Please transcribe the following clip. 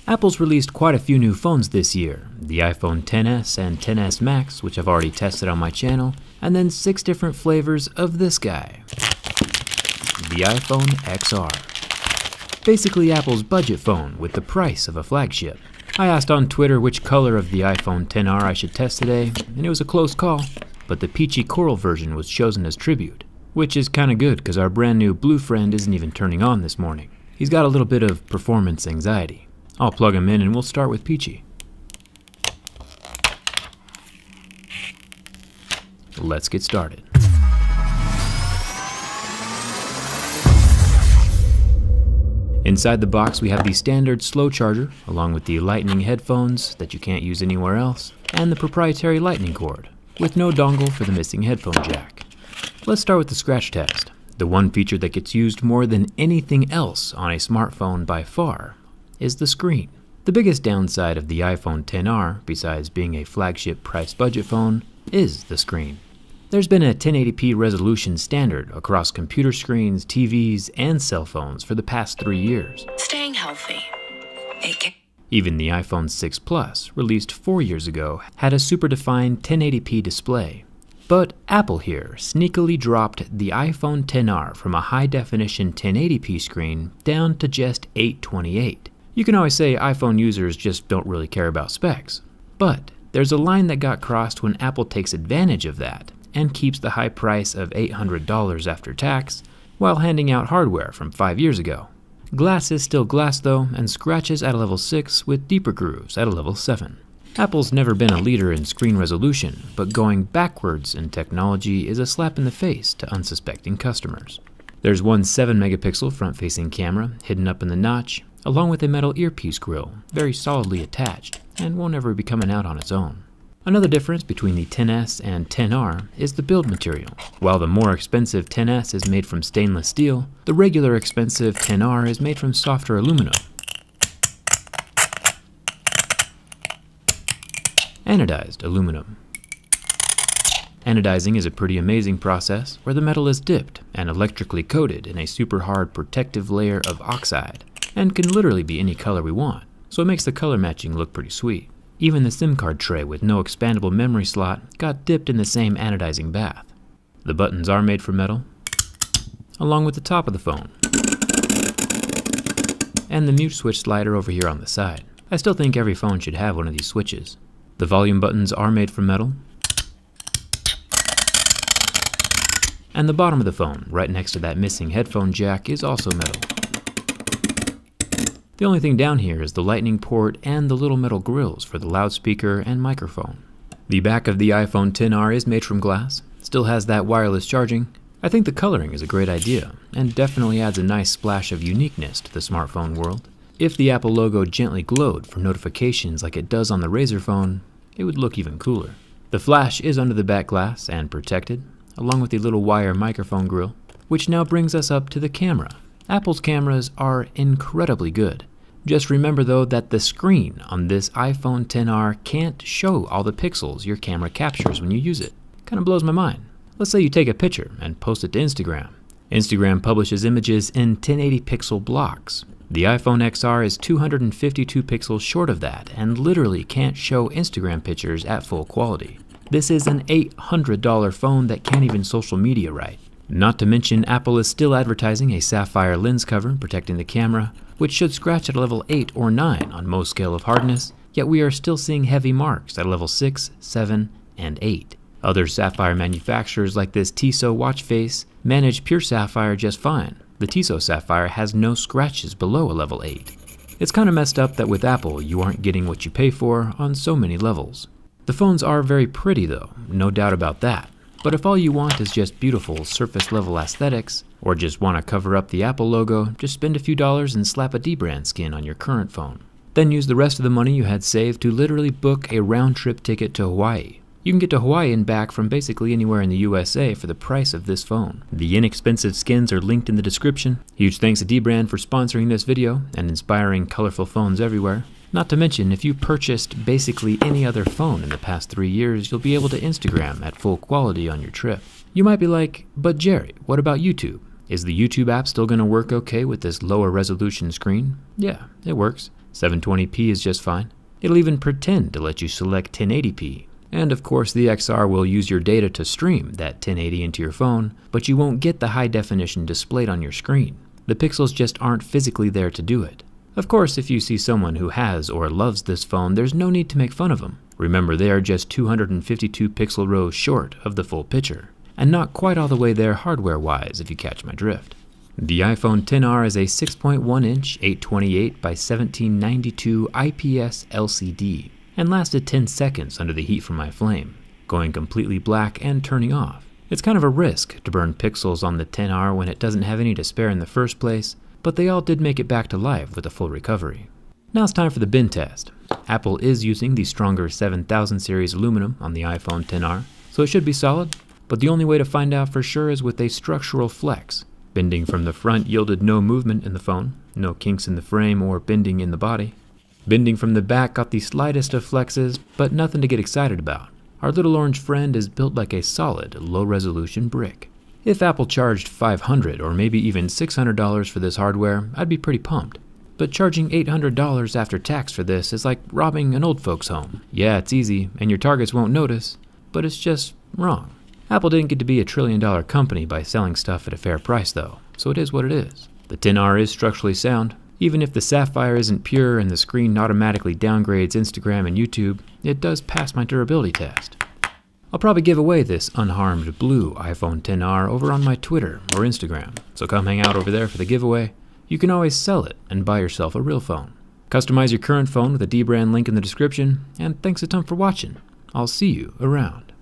Apple's released quite a few new phones this year. The iPhone XS and XS Max, which I've already tested on my channel, and then 6 different flavors of this guy, the iPhone XR. Basically Apple's budget phone with the price of a flagship. I asked on Twitter which color of the iPhone XR I should test today, and it was a close call, but the peachy coral version was chosen as tribute, which is kinda good because our brand new blue friend isn't even turning on this morning. He's got a little bit of performance anxiety. I'll plug him in and we'll start with Peachy. Let's get started. Inside the box we have the standard slow charger, along with the lightning headphones that you can't use anywhere else, and the proprietary lightning cord, with no dongle for the missing headphone jack. Let's start with the scratch test. The one feature that gets used more than anything else on a smartphone by far is the screen. The biggest downside of the iPhone XR, besides being a flagship price budget phone, is the screen. There's been a 1080p resolution standard across computer screens, TVs, and cell phones for the past 3 years. Staying healthy. Even the iPhone 6 Plus, released 4 years ago, had a super defined 1080p display. But Apple here sneakily dropped the iPhone XR from a high-definition 1080p screen down to just 828. You can always say iPhone users just don't really care about specs. But there's a line that got crossed when Apple takes advantage of that and keeps the high price of $800 after tax while handing out hardware from 5 years ago. Glass is still glass though, and scratches at a level 6 with deeper grooves at a level 7. Apple's never been a leader in screen resolution, but going backwards in technology is a slap in the face to unsuspecting customers. There's one 7-megapixel front-facing camera hidden up in the notch, along with a metal earpiece grill, very solidly attached, and won't ever be coming out on its own. Another difference between the XS and XR is the build material. While the more expensive XS is made from stainless steel, the regular expensive XR is made from softer aluminum. Anodized aluminum. Anodizing is a pretty amazing process where the metal is dipped and electrically coated in a super hard protective layer of oxide, and can literally be any color we want, so it makes the color matching look pretty sweet. Even the SIM card tray with no expandable memory slot got dipped in the same anodizing bath. The buttons are made from metal, along with the top of the phone, and the mute switch slider over here on the side. I still think every phone should have one of these switches. The volume buttons are made from metal, and the bottom of the phone, right next to that missing headphone jack, is also metal. The only thing down here is the lightning port and the little metal grills for the loudspeaker and microphone. The back of the iPhone XR is made from glass, still has that wireless charging. I think the coloring is a great idea, and definitely adds a nice splash of uniqueness to the smartphone world. If the Apple logo gently glowed for notifications like it does on the Razr phone, it would look even cooler. The flash is under the back glass and protected, along with the little wire microphone grill, which now brings us up to the camera. Apple's cameras are incredibly good. Just remember though that the screen on this iPhone XR can't show all the pixels your camera captures when you use it. Kinda blows my mind. Let's say you take a picture and post it to Instagram. Instagram publishes images in 1080 pixel blocks. The iPhone XR is 252 pixels short of that and literally can't show Instagram pictures at full quality. This is an $800 phone that can't even social media right. Not to mention Apple is still advertising a sapphire lens cover protecting the camera, which should scratch at a level 8 or 9 on most scale of hardness, yet we are still seeing heavy marks at a level 6, 7, and 8. Other sapphire manufacturers like this Tissot watch face manage pure sapphire just fine. The Tissot sapphire has no scratches below a level 8. It's kinda messed up that with Apple you aren't getting what you pay for on so many levels. The phones are very pretty though, no doubt about that. But if all you want is just beautiful surface level aesthetics, or just want to cover up the Apple logo, just spend a few dollars and slap a D-brand skin on your current phone. Then use the rest of the money you had saved to literally book a round-trip ticket to Hawaii. You can get to Hawaii and back from basically anywhere in the USA for the price of this phone. The inexpensive skins are linked in the description. Huge thanks to D-brand for sponsoring this video and inspiring colorful phones everywhere. Not to mention, if you purchased basically any other phone in the past 3 years, you'll be able to Instagram at full quality on your trip. You might be like, but Jerry, what about YouTube? Is the YouTube app still going to work okay with this lower resolution screen? Yeah, it works. 720p is just fine. It'll even pretend to let you select 1080p. And of course the XR will use your data to stream that 1080 into your phone, but you won't get the high definition displayed on your screen. The pixels just aren't physically there to do it. Of course, if you see someone who has or loves this phone, there's no need to make fun of them. Remember, they are just 252 pixel rows short of the full picture, and not quite all the way there hardware-wise if you catch my drift. The iPhone XR is a 6.1-inch 828 by 1792 IPS LCD, and lasted 10 seconds under the heat from my flame, going completely black and turning off. It's kind of a risk to burn pixels on the XR when it doesn't have any to spare in the first place, but they all did make it back to life with a full recovery. Now it's time for the bin test. Apple is using the stronger 7000 series aluminum on the iPhone XR, so it should be solid, but the only way to find out for sure is with a structural flex. Bending from the front yielded no movement in the phone, no kinks in the frame or bending in the body. Bending from the back got the slightest of flexes, but nothing to get excited about. Our little orange friend is built like a solid, low-resolution brick. If Apple charged $500 or maybe even $600 for this hardware, I'd be pretty pumped. But charging $800 after tax for this is like robbing an old folks' home. Yeah, it's easy, and your targets won't notice, but it's just wrong. Apple didn't get to be a trillion-dollar company by selling stuff at a fair price though, so it is what it is. The XR is structurally sound. Even if the sapphire isn't pure and the screen automatically downgrades Instagram and YouTube, it does pass my durability test. I'll probably give away this unharmed blue iPhone XR over on my Twitter or Instagram, so come hang out over there for the giveaway. You can always sell it and buy yourself a real phone. Customize your current phone with a D-brand link in the description, and thanks a ton for watching. I'll see you around.